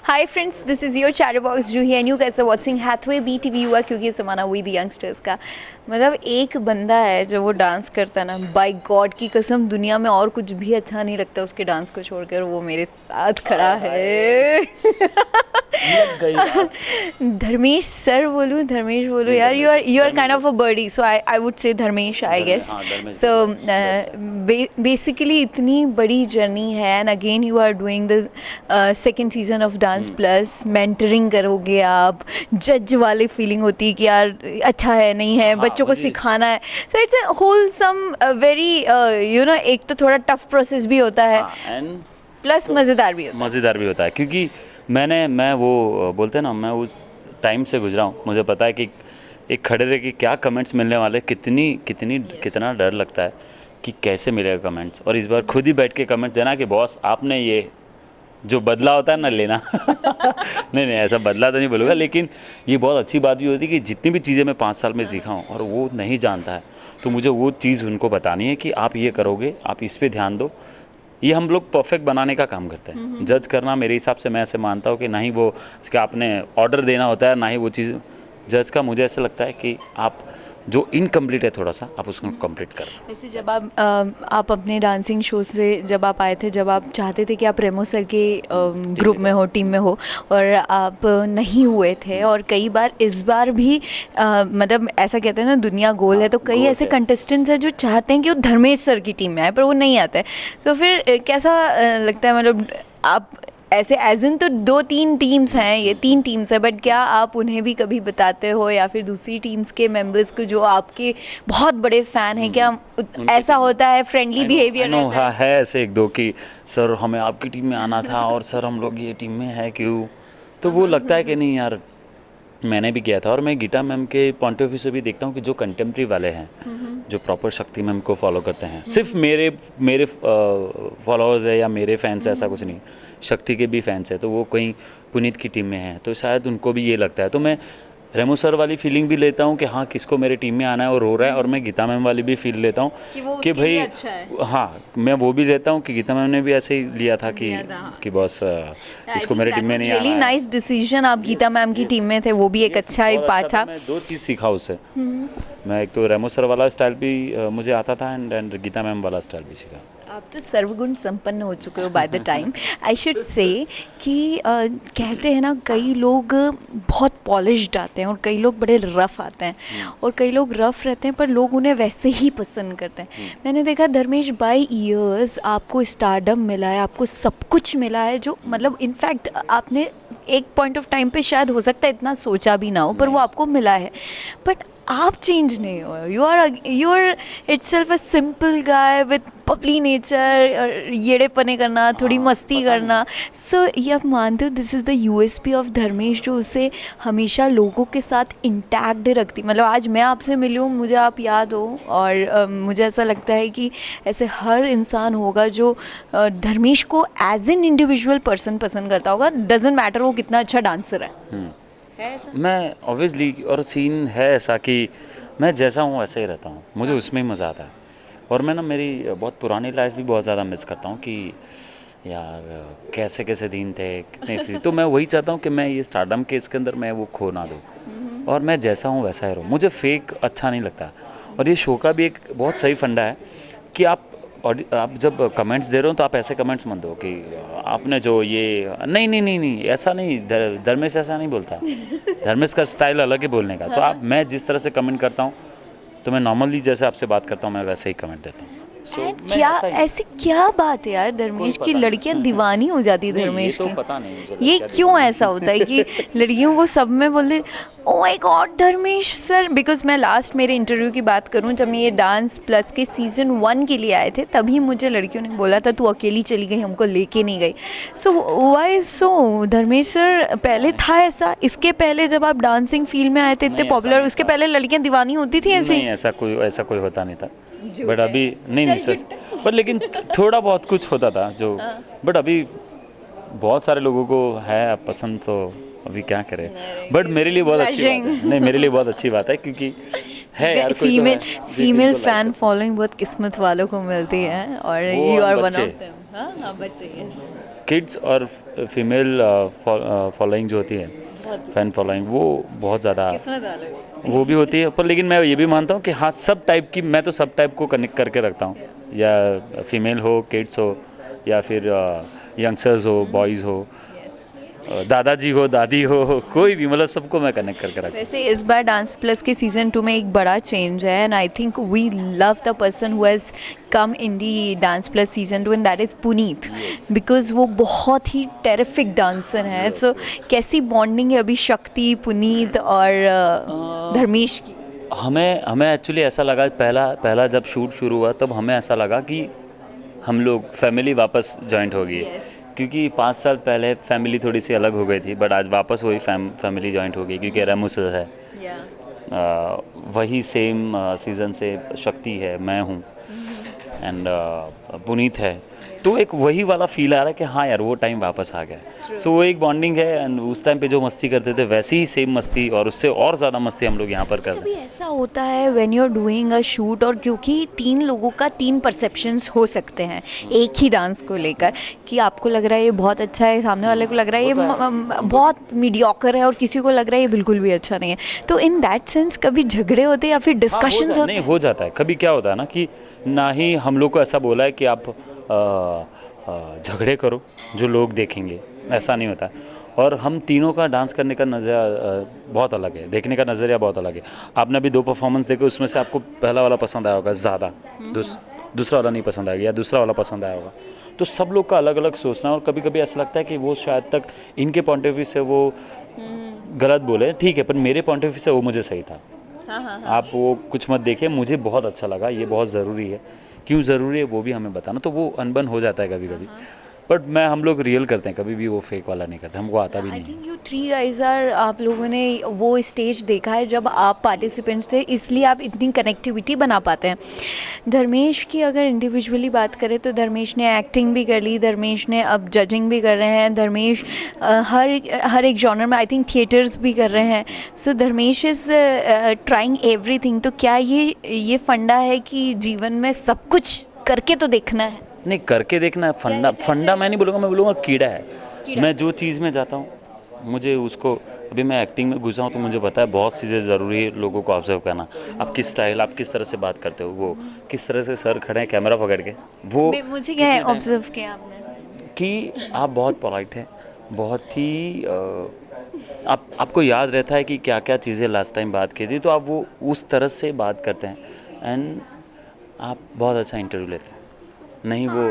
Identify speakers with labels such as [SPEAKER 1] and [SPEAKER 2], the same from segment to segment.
[SPEAKER 1] Hi friends, this is your chatterbox Juhi and you guys are watching Hathway BTV हुआ क्योंकि ये ज़माना हुई द यंगस्टर्स का। मतलब एक बंदा है जो वो डांस करता है ना, बाय गॉड की कसम दुनिया में और कुछ भी अच्छा नहीं लगता उसके डांस को छोड़कर, वो मेरे साथ खड़ा है। धर्मेश सर बोलूँ, धर्मेश बोलूँ यार, you are kind of a birdie, so I would say Dharmesh I guess. So basically इतनी बड़ी जर्नी है and again you are doing the second season of dance plus, mentoring करोगे आप, जज वाली फीलिंग होती है कि यार अच्छा है नहीं है, बच्चों को सिखाना है। So it's a wholesome very you know, एक तो थोड़ा टफ प्रोसेस भी होता है प्लस मज़ेदार भी होता है
[SPEAKER 2] क्योंकि मैं वो बोलते हैं ना, मैं उस टाइम से गुजरा हूँ। मुझे पता है कि एक खड़े रह के क्या कमेंट्स मिलने वाले, कितना डर लगता है कि कैसे मिलेगा कमेंट्स, और इस बार खुद ही बैठ के कमेंट्स देना कि बॉस आपने ये जो बदला होता है ना लेना। नहीं ऐसा बदला तो नहीं बोलूँगा, लेकिन ये बहुत अच्छी बात भी होती है कि जितनी भी चीज़ें मैं 5 साल में सीखा हूँ और वो नहीं जानता है तो मुझे वो चीज़ उनको बतानी है कि आप ये करोगे, आप इस पे ध्यान दो। ये हम लोग परफेक्ट बनाने का काम करते हैं। जज करना मेरे हिसाब से, मैं ऐसे मानता हूँ कि ना ही वो इसका आपने ऑर्डर देना होता है, ना ही वो चीज़ जज का। मुझे ऐसा लगता है कि आप जो इनकम्प्लीट है थोड़ा सा आप उसको कंप्लीट करें।
[SPEAKER 1] वैसे जब आप अपने डांसिंग शो से जब आप आए थे, जब आप चाहते थे कि आप रेमो सर के ग्रुप में हो, टीम में हो, और आप नहीं हुए थे, और कई बार इस बार भी मतलब ऐसा कहते हैं ना दुनिया गोल है, तो कई ऐसे कंटेस्टेंट्स हैं जो चाहते हैं कि वो धर्मेश सर की टीम में आए पर वो नहीं आते हैं, तो फिर कैसा लगता है? मतलब आप ऐसे एज इन तो 2-3 टीम्स हैं, ये 3 टीम्स हैं, बट क्या आप उन्हें भी कभी बताते हो या फिर दूसरी टीम्स के मेंबर्स को जो आपके बहुत बड़े फ़ैन हैं, क्या ऐसा होता है फ्रेंडली बिहेवियर रहता
[SPEAKER 2] है ऐसे 1-2 कि सर हमें आपकी टीम में आना था और सर हम लोग ये टीम में है क्यों? तो वो लगता है कि नहीं यार, मैंने भी किया था। और मैं गीता मैम के पॉइंट ऑफ व्यू से भी देखता हूँ कि जो कंटेम्प्रेरी वाले हैं, जो प्रॉपर शक्ति मैम को फॉलो करते हैं, सिर्फ मेरे फॉलोअर्स है या मेरे फैंस है ऐसा कुछ नहीं, शक्ति के भी फैंस है, तो वो कहीं पुनीत की टीम में है तो शायद उनको भी ये लगता है। तो मैं रेमो सर वाली फीलिंग भी लेता हूँ कि हाँ किसको मेरे टीम में आना है और रो रहा है, और मैं गीता मैम वाली भी फील लेता हूँ कि भाई
[SPEAKER 1] अच्छा है।
[SPEAKER 2] हाँ, मैं वो भी लेता हूँ कि गीता मैम ने भी ऐसे ही लिया था कि बॉस इसको मेरे टीम में नहीं आना है।
[SPEAKER 1] रियली नाइस डिसीजन, आप गीता मैम की टीम में थे, वो भी एक अच्छा ही पार्ट था।
[SPEAKER 2] मैं 2 चीज़ सीखा उससे। मैं एक तो रेमो सर वाला स्टाइल भी मुझे आता था एंड गीता मैम वाला स्टाइल भी सीखा।
[SPEAKER 1] आप तो सर्वगुण संपन्न हो चुके हो by the time. I should say कि कहते हैं ना कई लोग बहुत पॉलिश्ड आते हैं और कई लोग बड़े रफ़ आते हैं, और कई लोग रफ़ रहते हैं पर लोग उन्हें वैसे ही पसंद करते हैं। मैंने देखा धर्मेश, बाय ईयर्स आपको स्टारडम मिला है, आपको सब कुछ मिला है, जो मतलब इनफैक्ट आपने एक पॉइंट ऑफ टाइम पे शायद हो सकता है इतना सोचा भी ना हो, पर वो आपको मिला है। बट आप चेंज नहीं हो, you are itself a simple guy with पपली नेचर, और येड़ेपने करना, थोड़ी मस्ती करना। सो ये आप मानते हो this is the USP of Dharmesh, जो उसे हमेशा लोगों के साथ इंटैक्ट रखती? मतलब आज मैं आपसे मिली हूँ, मुझे आप याद हो, और मुझे ऐसा लगता है कि ऐसे हर इंसान होगा जो धर्मेश को एज एन इंडिविजुअल पर्सन पसंद करता होगा, डजेंट मैटर वो कितना अच्छा डांसर है।
[SPEAKER 2] मैं ऑब्वियसली, और सीन है ऐसा कि मैं जैसा हूँ वैसे ही रहता हूँ, मुझे उसमें ही मज़ा आता है। और मैं ना मेरी बहुत पुरानी लाइफ भी बहुत ज़्यादा मिस करता हूँ कि यार कैसे कैसे दिन थे, कितने फ्री। तो मैं वही चाहता हूँ कि मैं ये स्टारडम के इसके अंदर मैं वो खो ना दूँ, और मैं जैसा हूँ वैसा ही रहूँ। मुझे फेक अच्छा नहीं लगता। और ये शो का भी एक बहुत सही फंडा है कि आप जब कमेंट्स दे रहे हो तो आप ऐसे कमेंट्स मत दो कि आपने जो ये नहीं ऐसा नहीं, धर्मेश ऐसा नहीं बोलता। धर्मेश का स्टाइल अलग है बोलने का। तो आप, मैं जिस तरह से कमेंट करता हूँ तो मैं नॉर्मली जैसे आपसे बात करता हूँ मैं वैसे ही कमेंट देता हूँ।
[SPEAKER 1] क्या ऐसी क्या बात है यार, धर्मेश की लड़कियां दीवानी हो जाती है धर्मेश की।
[SPEAKER 2] पता नहीं
[SPEAKER 1] ये क्यों ऐसा होता है कि लड़कियों को सब में बोलते oh my God Dharmesh sir? Because मैं लास्ट मेरे इंटरव्यू की बात करूं, जब मैं ये डांस प्लस के सीज़न 1 के लिए आए थे, तभी मुझे लड़कियों ने बोला था तू अकेली चली गई, हमको लेके नहीं गई। So why so Dharmesh sir? पहले था ऐसा? इसके पहले जब आप डांसिंग फील्ड में आए थे इतने पॉपुलर, उसके पहले लड़कियां दीवानी होती थी ऐसे?
[SPEAKER 2] नहीं, ऐसा कोई होता नहीं था। बट अभी नहीं सच, पर लेकिन थोड़ा बहुत कुछ होता था जो, बट अभी बहुत सारे लोगों को है पसंद, तो अभी क्या करें। बट मेरे लिए बहुत अच्छी बात है। नहीं, मेरे लिए बहुत अच्छी बात है क्योंकि है यार,
[SPEAKER 1] फीमेल फैन फॉलोइंग बहुत किस्मत वालों को मिलती है, और you are one of them. हाँ हाँ बच्चे यस
[SPEAKER 2] किड्स और फीमेल फॉलोइंग जो होती है,
[SPEAKER 1] बहुत
[SPEAKER 2] फैन फॉलोइंग, वो बहुत ज़्यादा
[SPEAKER 1] किस्मत वाले
[SPEAKER 2] वो भी होती है। पर लेकिन मैं ये भी मानता हूँ कि हाँ, सब टाइप की, मैं तो सब टाइप को कनेक्ट करके रखता हूँ, या फीमेल हो, किड्स हो, या फिर यंगस्टर्स हो, बॉयज़ हो, दादाजी हो, दादी हो, कोई भी, मतलब सबको मैं कनेक्ट करके रखता हूँ।
[SPEAKER 1] वैसे इस बार डांस प्लस के सीज़न 2 में एक बड़ा चेंज है and I think we love the person who has come in the dance plus season 2 and that is Puneet because वो बहुत ही टेरिफिक डांसर हैं। सो कैसी बॉन्डिंग है अभी शक्ति, पुनीत और धर्मेश की?
[SPEAKER 2] हमें हमें एक्चुअली ऐसा लगा, पहला पहला जब शूट शुरू हुआ तब हमें ऐसा लगा कि हम लोग फैमिली वापस जॉइंट हो गई।
[SPEAKER 1] Yes.
[SPEAKER 2] क्योंकि 5 साल पहले फैमिली थोड़ी सी अलग हो गई थी, बट आज वापस वही फैमिली जॉइंट हो गई, क्योंकि रेमू सर है, वही सेम सीज़न से शक्ति है, मैं हूँ, एंड पुनीत है, तो एक वही वाला फील आ रहा है कि हाँ यार वो टाइम वापस आ गया। सो वो एक बॉन्डिंग है, एंड उस टाइम पे जो मस्ती करते थे वैसी ही सेम मस्ती और उससे और ज़्यादा मस्ती हम लोग यहाँ पर कर रहे
[SPEAKER 1] कभी
[SPEAKER 2] हैं।
[SPEAKER 1] ऐसा होता है when you are doing a shoot, और क्योंकि 3 लोगों का 3 परसेप्शंस हो सकते हैं एक ही डांस को लेकर, कि आपको लग रहा है ये बहुत अच्छा है, सामने वाले को लग रहा है ये बहुत मीडियोकर है, और किसी को लग रहा है ये बिल्कुल भी अच्छा नहीं है, तो इन दैट सेंस कभी झगड़े होते हैं या फिर डिस्कशंस होते
[SPEAKER 2] नहीं,
[SPEAKER 1] हैं?
[SPEAKER 2] हो जाता है। कभी क्या होता है ना कि ना ही हम लोग को ऐसा बोला है कि आप झगड़े करो जो लोग देखेंगे, ऐसा नहीं होता है। और हम तीनों का डांस करने का नज़रिया बहुत अलग है, देखने का नज़रिया बहुत अलग है। आपने अभी 2 परफॉर्मेंस देखे, उसमें से आपको पहला वाला पसंद आया होगा ज़्यादा, दूसरा वाला नहीं पसंद आएगा, या दूसरा वाला पसंद आया होगा। तो सब लोग का अलग अलग सोचना, और कभी कभी ऐसा लगता है कि वो शायद तक इनके पॉइंट ऑफ व्यू से वो गलत बोले, ठीक है, पर मेरे पॉइंट ऑफ व्यू से वो मुझे सही था। आप वो कुछ मत देखिए, मुझे बहुत अच्छा लगा, ये बहुत ज़रूरी है, क्यों ज़रूरी है वो भी हमें बताना, तो वो अनबन हो जाता है कभी कभी। बट हम लोग रियल करते हैं, कभी भी वो फेक वाला नहीं करते, हमको आता भी
[SPEAKER 1] आई
[SPEAKER 2] नहीं।
[SPEAKER 1] थिंक यू 3 गाइज आर, आप लोगों ने वो स्टेज देखा है जब आप पार्टिसिपेंट्स थे, इसलिए आप इतनी कनेक्टिविटी बना पाते हैं। धर्मेश की अगर इंडिविजुअली बात करें तो धर्मेश ने एक्टिंग भी कर ली, धर्मेश ने अब जजिंग भी कर रहे हैं, धर्मेश हर एक जॉनर में आई थिंक थिएटर्स भी कर रहे हैं। सो धर्मेश इज़ ट्राइंग एवरीथिंग। तो क्या ये फंडा है कि जीवन में सब कुछ करके तो देखना है?
[SPEAKER 2] नहीं, करके देखना है, फंडा मैं नहीं बोलूँगा, मैं बोलूँगा कीड़ा है। मैं जो चीज़ में जाता हूँ, मुझे उसको, अभी मैं एक्टिंग में घुसा हूँ तो मुझे पता है बहुत चीज़ें ज़रूरी है लोगों को ऑब्जर्व करना। आप किस स्टाइल, आप किस तरह से बात करते हो, वो किस तरह से सर खड़े हैं कैमरा पकड़ के, वो
[SPEAKER 1] मुझे क्या है ऑब्जर्व किया आपने
[SPEAKER 2] कि आप बहुत पोलाइट हैं, बहुत ही आपको याद रहता है कि क्या क्या चीज़ें लास्ट टाइम बात की थी, तो आप वो उस तरह से बात करते हैं, एंड आप बहुत अच्छा इंटरव्यू लेते हैं। नहीं वो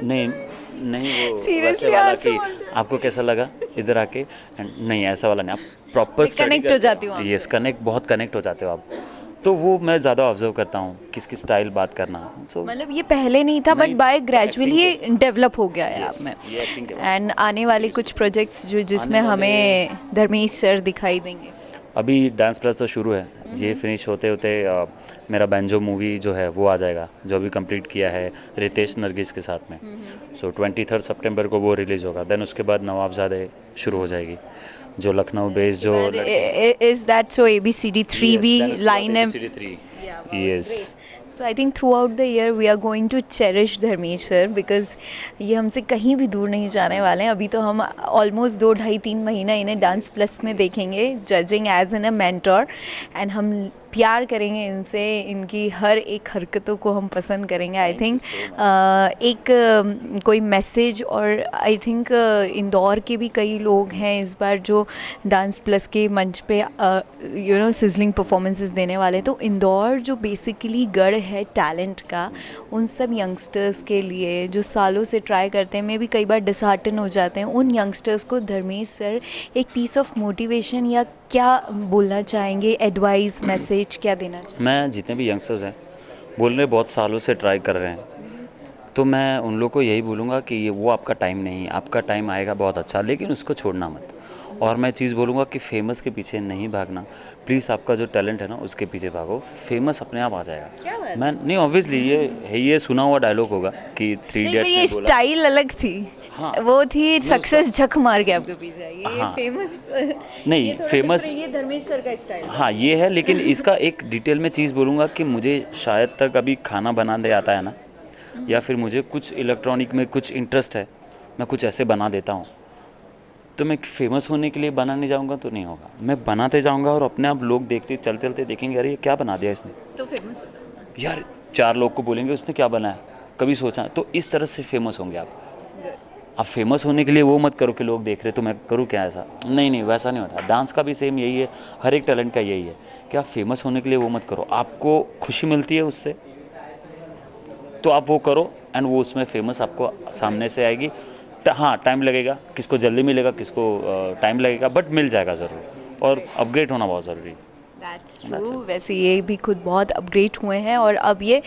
[SPEAKER 2] नहीं वो
[SPEAKER 1] Seriously,
[SPEAKER 2] वैसे वाला
[SPEAKER 1] आंसू
[SPEAKER 2] कि
[SPEAKER 1] आ जाए।
[SPEAKER 2] आपको कैसा लगा इधर आके, एंड नहीं ऐसा वाला नहीं, आप प्रॉपर
[SPEAKER 1] connect हो जाती हूँ आपसे।
[SPEAKER 2] यस, बहुत कनेक्ट हो जाते हो आप, तो वो मैं ज़्यादा ऑब्जर्व करता हूँ किस स्टाइल बात करना। सो
[SPEAKER 1] मतलब ये पहले नहीं था, बट
[SPEAKER 2] नहीं,
[SPEAKER 1] बाय ग्रेजुअली ये डेवलप हो गया है आप
[SPEAKER 2] Yes,
[SPEAKER 1] में।
[SPEAKER 2] ये acting के बाद।
[SPEAKER 1] एंड आने वाले कुछ प्रोजेक्ट्स जिसमें
[SPEAKER 2] आने वाले-
[SPEAKER 1] हमें धर्मेश सर दिखाई देंगे?
[SPEAKER 2] अभी डांस प्लस तो शुरू है, ये फिनिश होते होते मेरा बैंजो मूवी जो है वो आ जाएगा, जो अभी कंप्लीट किया है रितेश नरगिस के साथ में। सो 23 सितंबर को वो रिलीज़ होगा। देन उसके बाद नवाबजादे शुरू हो जाएगी, जो लखनऊ बेस्ड जो
[SPEAKER 1] इज दैट सो ABCD 3 भी लाइन है?
[SPEAKER 2] Yes.
[SPEAKER 1] So I think throughout the year we are going to cherish Dharmesh sir, because ये हमसे कहीं भी दूर नहीं जाने वाले हैं। अभी तो हम ऑलमोस्ट 2-2.5-3 महीना इन्हें डांस प्लस में देखेंगे, judging as an a mentor, एंड हम प्यार करेंगे इनसे, इनकी हर एक हरकतों को हम पसंद करेंगे। आई थिंक कोई मैसेज, और आई थिंक इंदौर के भी कई लोग हैं इस बार जो डांस प्लस के मंच पे सिजलिंग परफॉर्मेंसेस देने वाले हैं। तो इंदौर जो बेसिकली गढ़ है टैलेंट का, उन सब यंगस्टर्स के लिए जो सालों से ट्राई करते हैं, मे भी कई बार डिसहार्टन हो जाते हैं, उन यंगस्टर्स को धर्मेश सर एक पीस ऑफ मोटिवेशन या क्या बोलना चाहेंगे, एडवाइस, मैसेज क्या देना चाहेंगे?
[SPEAKER 2] मैं जितने भी यंगस्टर्स हैं बोल रहे बहुत सालों से ट्राई कर रहे हैं, तो मैं उन लोग को यही बोलूँगा कि ये वो आपका टाइम नहीं, आपका टाइम आएगा बहुत अच्छा, लेकिन उसको छोड़ना मत। और मैं चीज़ बोलूँगा कि फेमस के पीछे नहीं भागना, प्लीज़ आपका जो टैलेंट है ना उसके पीछे भागो, फेमस अपने आप आ जाएगा। मैं नहीं, ऑब्वियसली ये सुना हुआ डायलॉग होगा कि 3
[SPEAKER 1] नहीं,
[SPEAKER 2] इडियट्स
[SPEAKER 1] ये
[SPEAKER 2] ने बोला।
[SPEAKER 1] स्टाइल अलग थी।
[SPEAKER 2] हाँ,
[SPEAKER 1] वो थी सक्सेस झक मार के आपके पीछे आई। ये
[SPEAKER 2] हाँ,
[SPEAKER 1] फेमस
[SPEAKER 2] नहीं,
[SPEAKER 1] ये थोड़ा
[SPEAKER 2] फेमस
[SPEAKER 1] different, ये धर्मेश सर का स्टाइल है।
[SPEAKER 2] हाँ ये है, लेकिन इसका एक डिटेल में चीज़ बोलूँगा कि मुझे शायद तक अभी खाना बनाने आता है ना, या फिर मुझे कुछ इलेक्ट्रॉनिक में कुछ इंटरेस्ट है, मैं कुछ ऐसे बना देता हूँ, तो मैं फेमस होने के लिए बनाने जाऊँगा तो नहीं होगा, मैं बनाते जाऊँगा और अपने आप लोग देखते चलते चलते देखेंगे अरे ये क्या बना दिया इसने,
[SPEAKER 1] तो फेमस हो जाओगे।
[SPEAKER 2] यार 4 लोग को बोलेंगे उसने क्या बनाया, कभी सोचा, तो इस तरह से फेमस होंगे आप। अब फेमस होने के लिए वो मत करो कि लोग देख रहे तो मैं करूँ क्या ऐसा, नहीं नहीं वैसा नहीं होता। डांस का भी सेम यही है, हर एक टैलेंट का यही है कि आप फेमस होने के लिए वो मत करो, आपको खुशी मिलती है उससे तो आप वो करो एंड वो उसमें फेमस आपको सामने से आएगी। हाँ टाइम लगेगा, किसको जल्दी मिलेगा, किसको टाइम लगेगा, बट मिल जाएगा ज़रूर, और अपग्रेड होना बहुत ज़रूरी है।
[SPEAKER 1] That's true. वैसे ये भी खुद बहुत अपग्रेड हुए हैं और अब ये,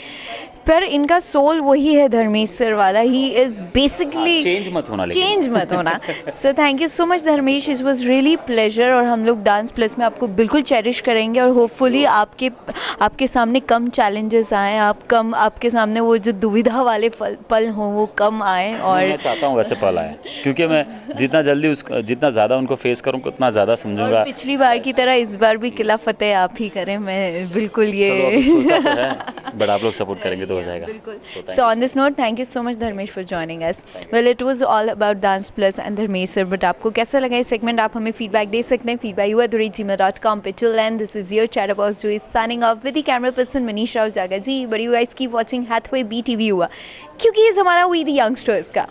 [SPEAKER 1] पर इनका सोल वही है धर्मेश सर वाला, ही इज़ बेसिकली
[SPEAKER 2] चेंज मत होना, लेकिन
[SPEAKER 1] चेंज मत होना। So thank you so much Dharmesh, it was really pleasure, और हम लोग डांस प्लस में आपको बिल्कुल चेरिश करेंगे और होपफुली आपके सामने कम चैलेंजेस आए, आपके सामने वो जो दुविधा वाले पल हों वो कम आए। और
[SPEAKER 2] मैं चाहता हूँ वैसे पल आए, क्योंकि मैं जितना ज़्यादा उनको फेस करूँ उतना ज़्यादा समझूंगा।
[SPEAKER 1] पिछली बार की तरह इस बार भी किला फतेह आप ही करें, मैं बिल्कुल ये
[SPEAKER 2] चलो अभी सोचा तो है, बट आप लोग सपोर्ट करेंगे तो हो जाएगा।
[SPEAKER 1] बिल्कुल। So on this note, thank you so much Dharmesh for joining us. Well, it was all about Dance Plus and Dharmesh sir, but आपको कैसा लगा ये सेगमेंट आप हमें फीडबैक दे सकते हैं feedback@gmail.com पे। Till then, this is your chatterbox जो is signing off with the camera person Manish Rao जागा जी। But you guys keep watching Hathway BTV हुआ, क्योंकि ये हमारा We the Youngsters का